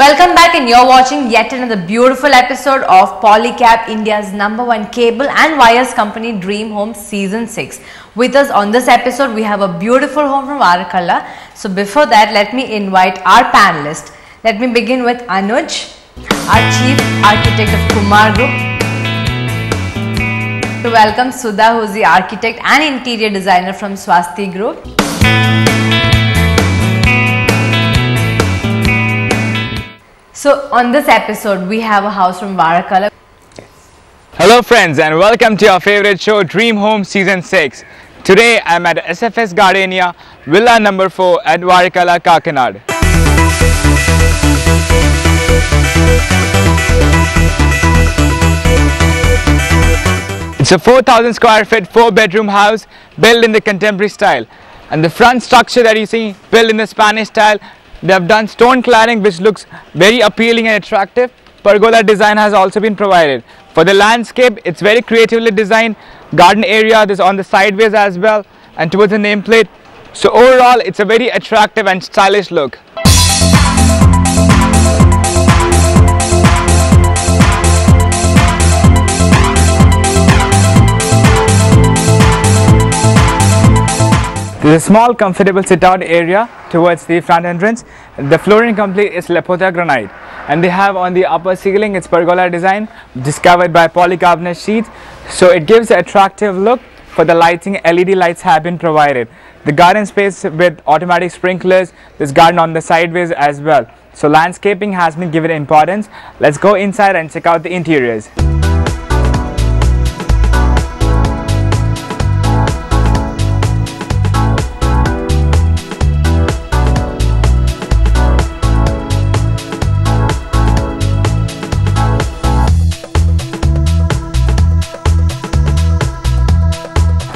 Welcome back, and you're watching yet another beautiful episode of Polycab, India's #1 cable and wires company, Dream Home Season 6. With us on this episode, we have a beautiful home from Varakala. So before that, let me invite our panelists. Let me begin with Anuj, our Chief Architect of Kumar Group. To welcome Sudha, who is the Architect and Interior Designer from Swasti Group. So on this episode, we have a house from Varakala. Hello friends, and welcome to your favorite show, Dream Home Season 6. Today I'm at SFS Gardenia, Villa number 4 at Varakala, Kakkanad. It's a 4,000 square feet, 4-bedroom house built in the contemporary style. And the front structure that you see, built in the Spanish style. They have done stone cladding which looks very appealing and attractive. Pergola design has also been provided. For the landscape, it's very creatively designed. Garden area, there's on the sideways as well and towards the nameplate. So overall, it's a very attractive and stylish look. There's a small comfortable sit-out area towards the front entrance. The flooring complete is Lepota granite, and they have on the upper ceiling it's pergola design discovered by polycarbonate sheets, so it gives an attractive look. For the lighting, LED lights have been provided. The garden space with automatic sprinklers, there's garden on the sideways as well, so landscaping has been given importance. Let's go inside and check out the interiors.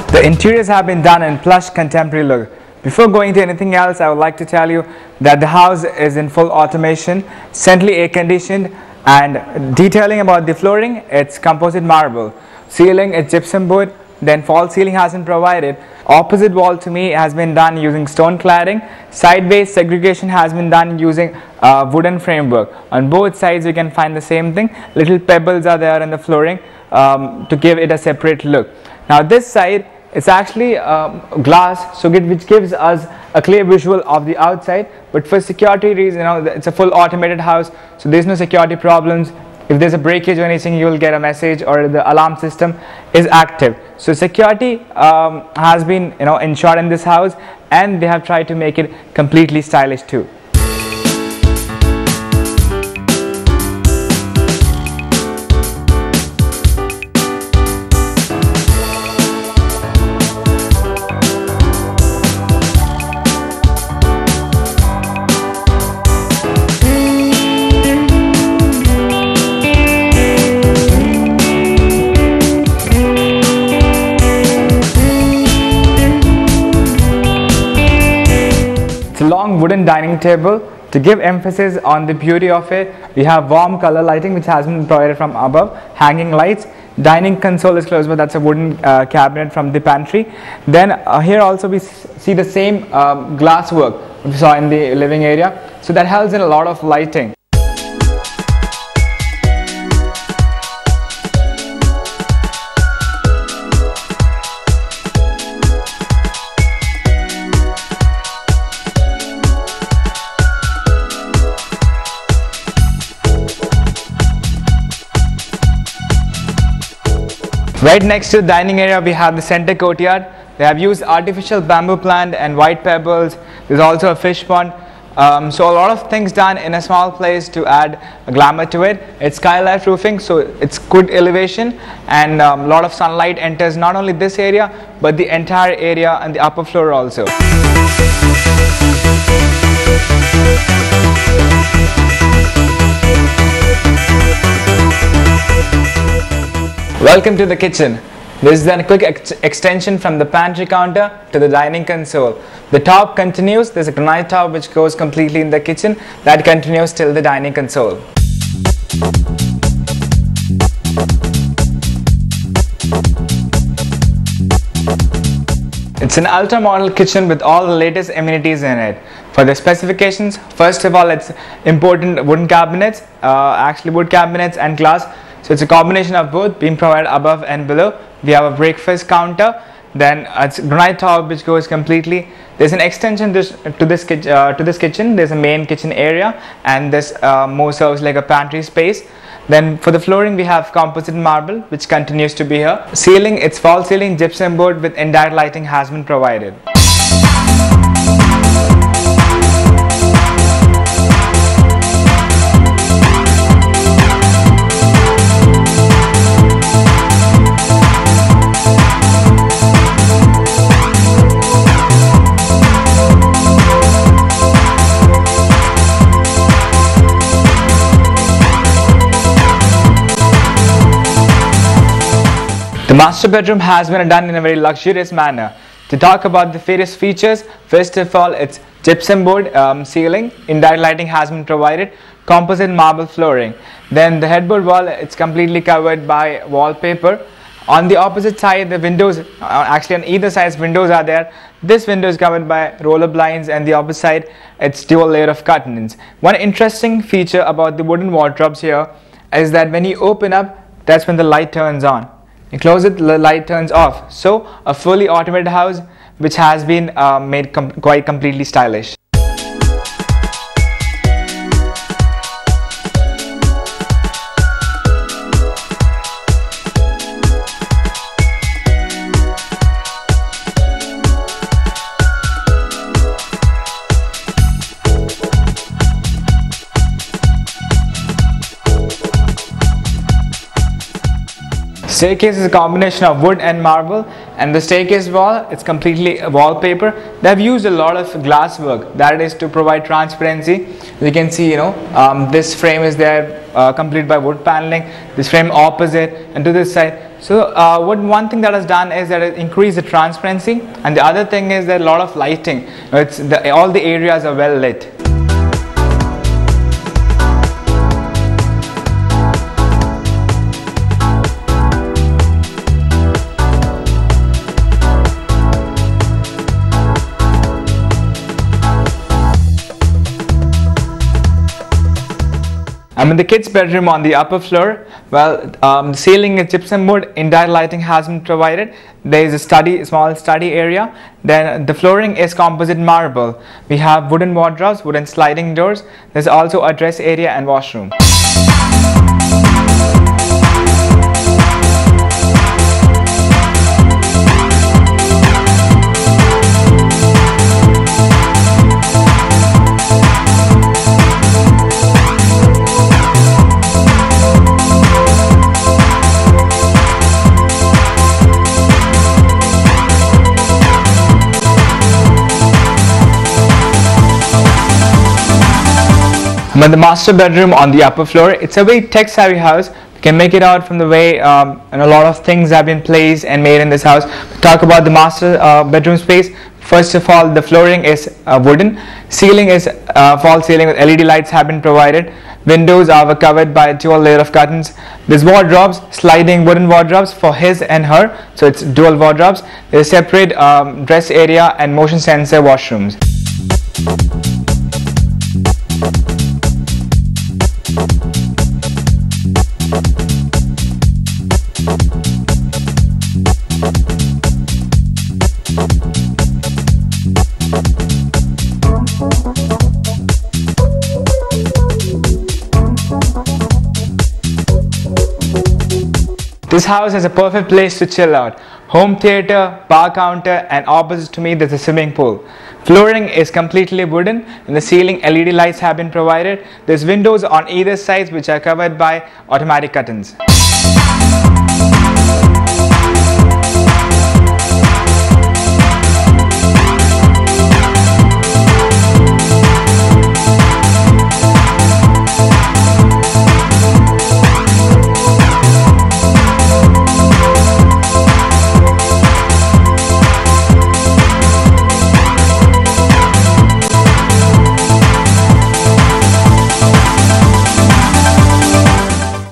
The interiors have been done in plush contemporary look. Before going to anything else, I would like to tell you that the house is in full automation, centrally air conditioned, and detailing about the flooring, it's composite marble. Ceiling, it's gypsum board, then false ceiling has been provided. Opposite wall to me has been done using stone cladding. Sideways segregation has been done using wooden framework. On both sides you can find the same thing. Little pebbles are there in the flooring to give it a separate look. Now this side, it's actually glass, so which gives us a clear visual of the outside. But for security reasons, it's a full automated house, so there's no security problems. If there's a breakage or anything, you will get a message, or the alarm system is active. So security has been ensured in this house, and they have tried to make it completely stylish too. Long wooden dining table. To give emphasis on the beauty of it, we have warm color lighting which has been provided from above, hanging lights. Dining console is closed, but that's a wooden cabinet from the pantry. Then here also we see the same glass work we saw in the living area, so that helps in a lot of lighting. Right next to the dining area, we have the center courtyard. They have used artificial bamboo plant and white pebbles. There's also a fish pond. So a lot of things done in a small place to add a glamour to it. It's skylight roofing, so it's good elevation, and a lot of sunlight enters not only this area, but the entire area and the upper floor also. Welcome to the kitchen. This is then a quick extension from the pantry counter to the dining console. The top continues. There's a granite top which goes completely in the kitchen. That continues till the dining console. It's an ultra model kitchen with all the latest amenities in it. For the specifications, first of all, it's important wooden cabinets, actually wood cabinets and glass. So it's a combination of both being provided above and below. We have a breakfast counter, then it's granite top which goes completely. There's an extension to this kitchen. There's a main kitchen area, and this more serves like a pantry space. Then for the flooring, we have composite marble which continues to be here. Ceiling, it's false ceiling gypsum board with indirect lighting has been provided. The master bedroom has been done in a very luxurious manner. To talk about the various features, first of all, it's gypsum board ceiling, indirect lighting has been provided, composite marble flooring. Then the headboard wall, it's completely covered by wallpaper. On the opposite side, the windows, actually on either side windows are there. This window is covered by roller blinds, and the opposite side, it's dual layer of curtains. One interesting feature about the wooden wardrobes here is that when you open up, that's when the light turns on. You close it, the light turns off. So a fully automated house which has been made quite completely stylish. Staircase is a combination of wood and marble, and the staircase wall, it's completely wallpaper. They have used a lot of glass work, that is to provide transparency. You can see, this frame is there completed by wood paneling, this frame opposite, and to this side. So one thing that has done is that it increased the transparency, and the other thing is that a lot of lighting. All the areas are well lit. I'm in the kids' bedroom on the upper floor. Well, the ceiling is gypsum board, indirect lighting has been provided. There is a small study area. Then the flooring is composite marble. We have wooden wardrobes, wooden sliding doors. There's also a dress area and washroom. I'm in the master bedroom on the upper floor. It's a very tech-savvy house. You can make it out from the way and a lot of things have been placed and made in this house. To talk about the master bedroom space, first of all, the flooring is wooden. Ceiling is false ceiling with LED lights have been provided. Windows are covered by a dual layer of curtains. There's wardrobes, sliding wooden wardrobes for his and her. So it's dual wardrobes. There's separate dress area and motion sensor washrooms. This house is a perfect place to chill out. Home theater, bar counter, and opposite to me there's a swimming pool. Flooring is completely wooden, and the ceiling LED lights have been provided. There's windows on either side which are covered by automatic curtains.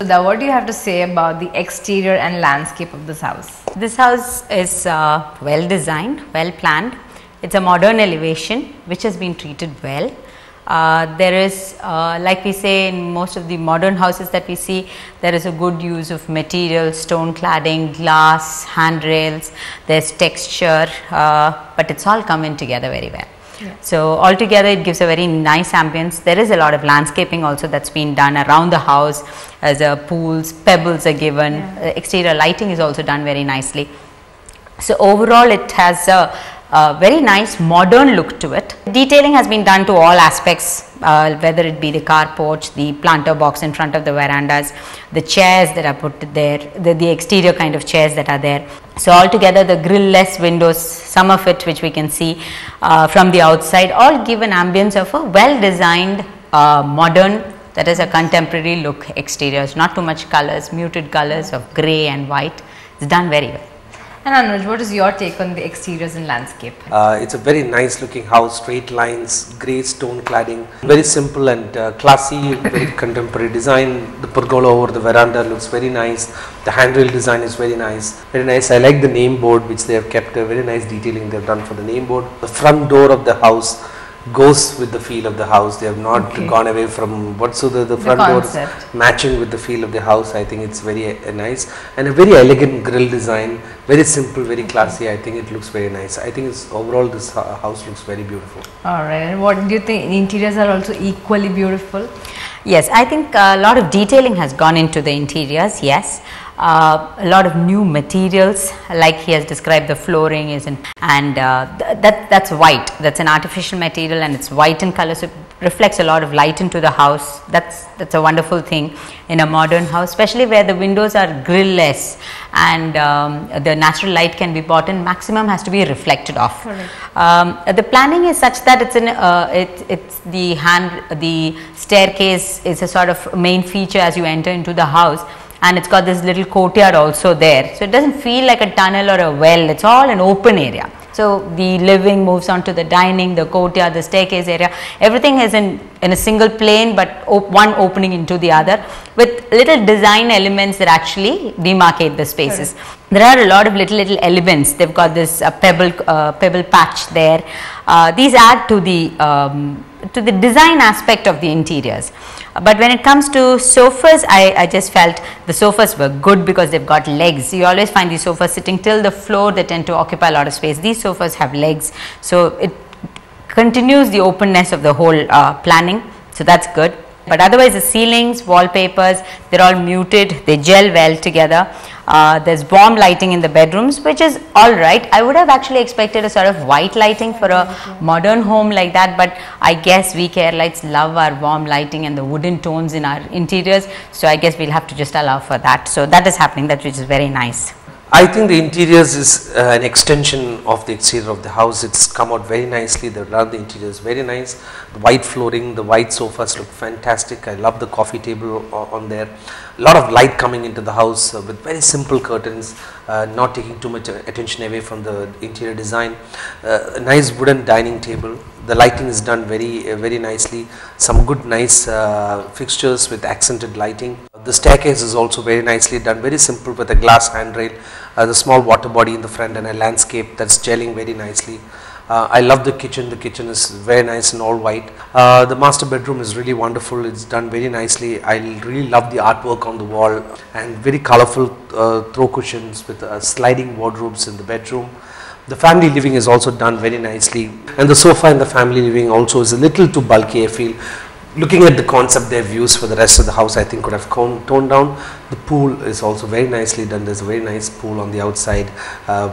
Now, what do you have to say about the exterior and landscape of this house? This house is well designed, well planned. It's a modern elevation which has been treated well. There is, like we say in most of the modern houses that we see, there is a good use of material, stone cladding, glass, handrails, there's texture, but it's all coming together very well. Yeah. So altogether it gives a very nice ambience. There is a lot of landscaping also that's been done around the house, as pools, pebbles are given, exterior lighting is also done very nicely. So overall it has a very nice modern look to it. Detailing has been done to all aspects, whether it be the carport, the planter box in front of the verandas, the chairs that are put there, the exterior kind of chairs that are there. So altogether the grill-less windows, some of it which we can see from the outside, all give an ambience of a well designed modern, that is a contemporary look exteriors, not too much colors, muted colors of grey and white. It's done very well. And Anuj, what is your take on the exteriors and landscape? It's a very nice looking house, straight lines, grey stone cladding, very simple and classy, very contemporary design. The pergola over the veranda looks very nice. The handrail design is very nice. Very nice. I like the name board which they have kept, a very nice detailing they have done for the name board. The front door of the house goes with the feel of the house. They have not gone away from what's the front door matching with the feel of the house. I think it's very nice and a very elegant grill design, very simple, very classy. I think it looks very nice. I think it's overall this house looks very beautiful. Alright, and what do you think, the interiors are also equally beautiful? Yes, I think a lot of detailing has gone into the interiors, yes. A lot of new materials, like he has described, the flooring is in, and that's white, that's an artificial material and it's white in color, so it reflects a lot of light into the house. That's a wonderful thing in a modern house, especially where the windows are grill-less and the natural light can be bought in, maximum has to be reflected off. The planning is such that it's the staircase is a sort of main feature as you enter into the house, and it's got this little courtyard also there. So it doesn't feel like a tunnel or a well, it's all an open area. So the living moves on to the dining, the courtyard, the staircase area, everything is in a single plane, but one opening into the other with little design elements that actually demarcate the spaces. There are a lot of little elements. They've got this pebble patch there. These add to the design aspect of the interiors. But when it comes to sofas, I just felt the sofas were good because they've got legs. You always find these sofas sitting till the floor, they tend to occupy a lot of space. These sofas have legs, so it continues the openness of the whole planning, so that's good. But otherwise the ceilings, wallpapers, they're all muted, they gel well together. There's warm lighting in the bedrooms, which is alright. I would have actually expected a sort of white lighting for a modern home like that, but I guess we Keralites love our warm lighting and the wooden tones in our interiors, so I guess we'll have to just allow for that. So that is happening, which is very nice. I think the interiors is an extension of the exterior of the house. It's come out very nicely. The interiors very nice. The white flooring, the white sofas look fantastic. I love the coffee table on there. A lot of light coming into the house with very simple curtains, not taking too much attention away from the interior design. A nice wooden dining table. The lighting is done very nicely. Some good nice fixtures with accented lighting. The staircase is also very nicely done, very simple with a glass handrail, the small water body in the front and a landscape that's gelling very nicely. I love the kitchen is very nice and all white. The master bedroom is really wonderful, it's done very nicely. I really love the artwork on the wall and very colorful throw cushions with sliding wardrobes in the bedroom. The family living is also done very nicely, and the sofa in the family living also is a little too bulky, I feel. Looking at the concept they've used for the rest of the house, I think could have toned down. The pool is also very nicely done. There's a very nice pool on the outside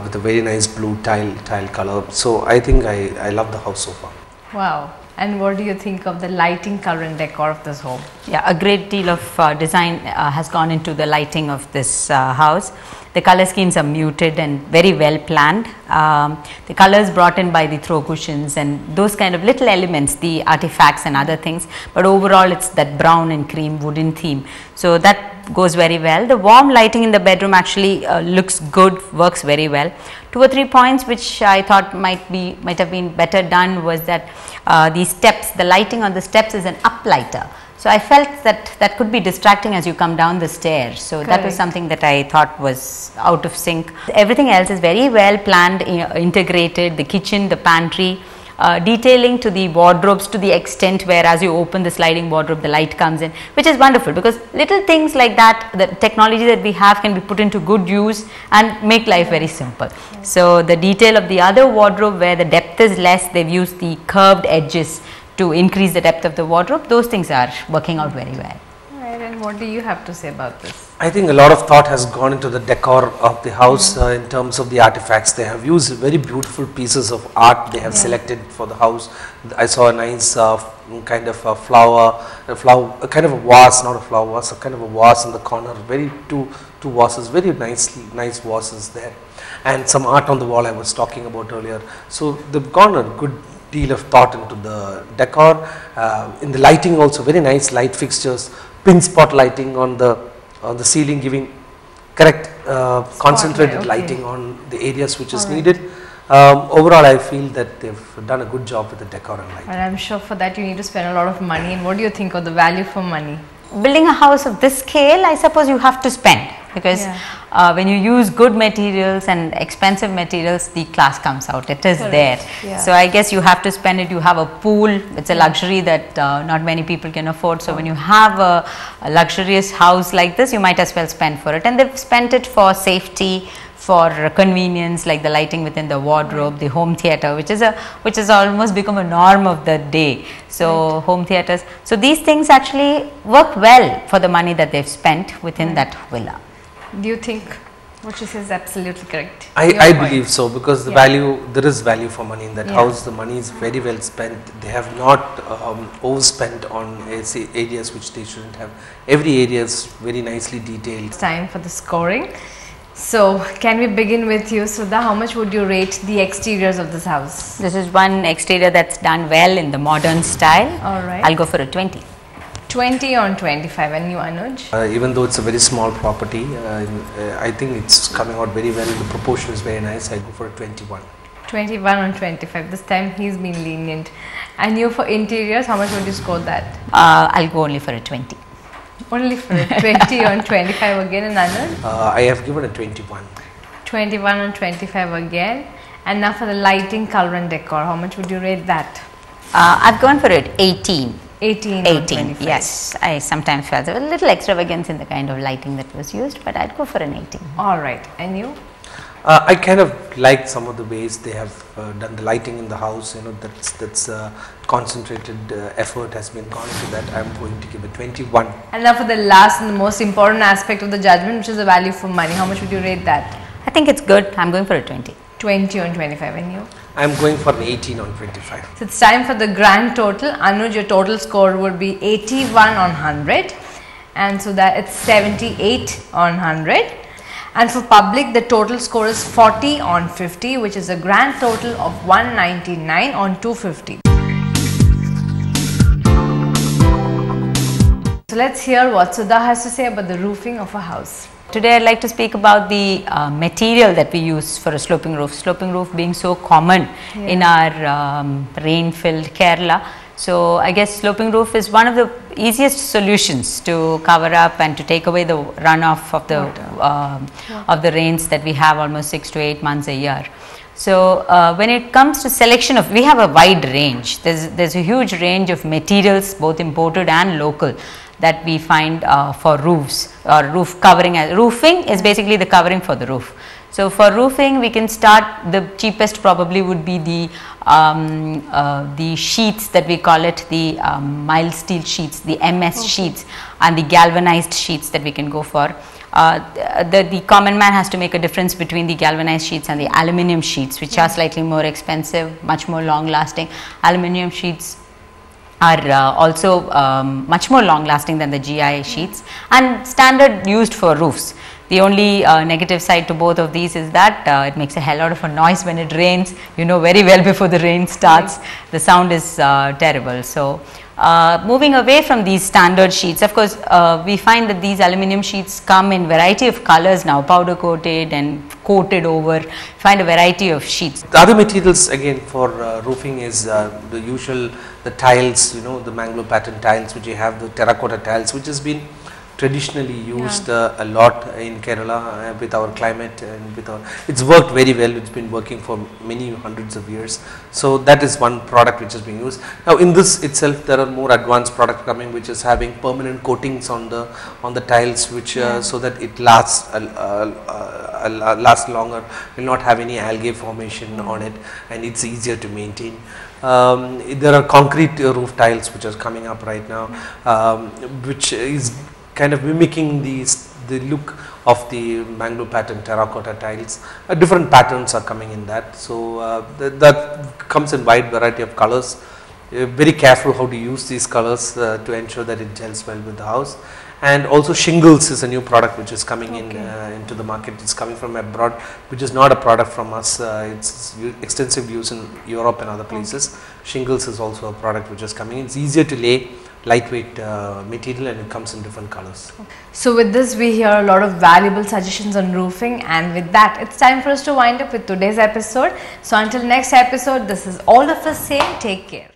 with a very nice blue tile color. So I think I love the house so far. Wow. And what do you think of the lighting, color and decor of this home? Yeah, a great deal of design has gone into the lighting of this house. The color schemes are muted and very well planned. The colors brought in by the throw cushions and those kind of little elements, the artifacts and other things, but overall it's that brown and cream wooden theme. So that goes very well. The warm lighting in the bedroom actually looks good, works very well. 2 or 3 points which I thought might have been better done was that the steps, the lighting on the steps is an uplighter. So I felt that that could be distracting as you come down the stairs. So that was Correct. something that I thought was out of sync. Everything else is very well planned, integrated, the kitchen, the pantry. Detailing to the wardrobes to the extent where as you open the sliding wardrobe the light comes in, which is wonderful because little things like that, the technology that we have can be put into good use and make life very simple. So the detail of the other wardrobe where the depth is less, they've used the curved edges to increase the depth of the wardrobe. Those things are working out very well. Right, and what do you have to say about this? I think a lot of thought has gone into the decor of the house in terms of the artifacts. They have used very beautiful pieces of art they have selected for the house. I saw a nice kind of a kind of a vase, not a flower vase, a kind of a vase in the corner. Very two vases, very nice vases there, and some art on the wall I was talking about earlier. So they've gone a good deal of thought into the decor. In the lighting also, very nice light fixtures, pin spot lighting on the ceiling, giving correct concentrated lighting on the areas which is needed. Overall I feel that they've done a good job with the decor and lighting. And I'm sure for that you need to spend a lot of money. And what do you think of the value for money? Building a house of this scale, I suppose you have to spend because when you use good materials and expensive materials, the class comes out, it is there. So I guess you have to spend it. You have a pool, it's a luxury that not many people can afford. So when you have a luxurious house like this, you might as well spend for it, and they've spent it for safety, for convenience, like the lighting within the wardrobe, the home theatre, which has almost become a norm of the day. So home theatres, so these things actually work well for the money that they've spent within that villa. Do you think what she says is absolutely correct? I believe so, because the value, there is value for money in that house. The money is very well spent. They have not overspent on areas which they shouldn't have. Every area is very nicely detailed. It's time for the scoring. So can we begin with you, Sudha? How much would you rate the exteriors of this house? This is one exterior that's done well in the modern style. Alright. I'll go for a 20. 20 on 25. And you, Anuj? Even though it's a very small property, I think it's coming out very well. The proportion is very nice. I go for a 21. 21 on 25. This time he's been lenient. And you, for interiors, how much would you score that? I'll go only for a 20. Only for a 20 on 25 again. And Anuj? I have given a 21. 21 on 25 again. And now for the lighting, color and decor, how much would you rate that? I've gone for it 18. 18 on 18, 25. yes. I sometimes felt a little extravagance in the kind of lighting that was used, but I'd go for an 18. Alright. And you? I kind of like some of the ways they have done the lighting in the house. You know, that's concentrated effort has been gone into that. I'm going to give it 21. And now for the last and the most important aspect of the judgment, which is the value for money. How much would you rate that? I think it's good. I'm going for a 20. 20 on 25. And you? I'm going for an 18 on 25. So it's time for the grand total. Anuj, your total score would be 81 on 100. And so that it's 78 on 100. And for public, the total score is 40 on 50, which is a grand total of 199 on 250. So let's hear what Sudha has to say about the roofing of a house. Today I'd like to speak about the material that we use for a sloping roof. Sloping roof being so common in our rain-filled Kerala. So I guess sloping roof is one of the easiest solutions to cover up and to take away the runoff of the rains that we have almost 6 to 8 months a year. So when it comes to selection of, we have a wide range. There's a huge range of materials, both imported and local, that we find for roofs or roof covering. Roofing is basically the covering for the roof. So for roofing, we can start, the cheapest probably would be the sheets that we call it, the mild steel sheets, the MS sheets, and the galvanized sheets that we can go for. The common man has to make a difference between the galvanized sheets and the aluminium sheets, which are slightly more expensive, much more long lasting. Aluminium sheets are also much more long lasting than the GI sheets and standard used for roofs. The only negative side to both of these is that it makes a hell out of a noise when it rains. You know very well before the rain starts, the sound is terrible. So moving away from these standard sheets. Of course, we find that these aluminium sheets come in variety of colors now, powder coated and coated over, find a variety of sheets. The other materials again for roofing is the usual, the tiles, you know, the mangrove pattern tiles, which you have, the terracotta tiles, which has been traditionally used a lot in Kerala with our climate, and with our, it's worked very well. It's been working for many hundreds of years. So that is one product which is being used. Now in this itself there are more advanced product coming, which is having permanent coatings on the tiles, which so that it lasts longer, will not have any algae formation on it, and it's easier to maintain. There are concrete roof tiles which are coming up right now, which is kind of mimicking the look of the mangrove pattern terracotta tiles. Different patterns are coming in that. So that comes in wide variety of colors. Very careful how to use these colors to ensure that it gels well with the house. And also shingles is a new product which is coming in into the market. It's coming from abroad, which is not a product from us. It's extensive use in Europe and other places. Shingles is also a product which is coming. It's easier to lay, lightweight material, and it comes in different colors. So with this we hear a lot of valuable suggestions on roofing, and with that it's time for us to wind up with today's episode. So until next episode, this is all of us saying take care.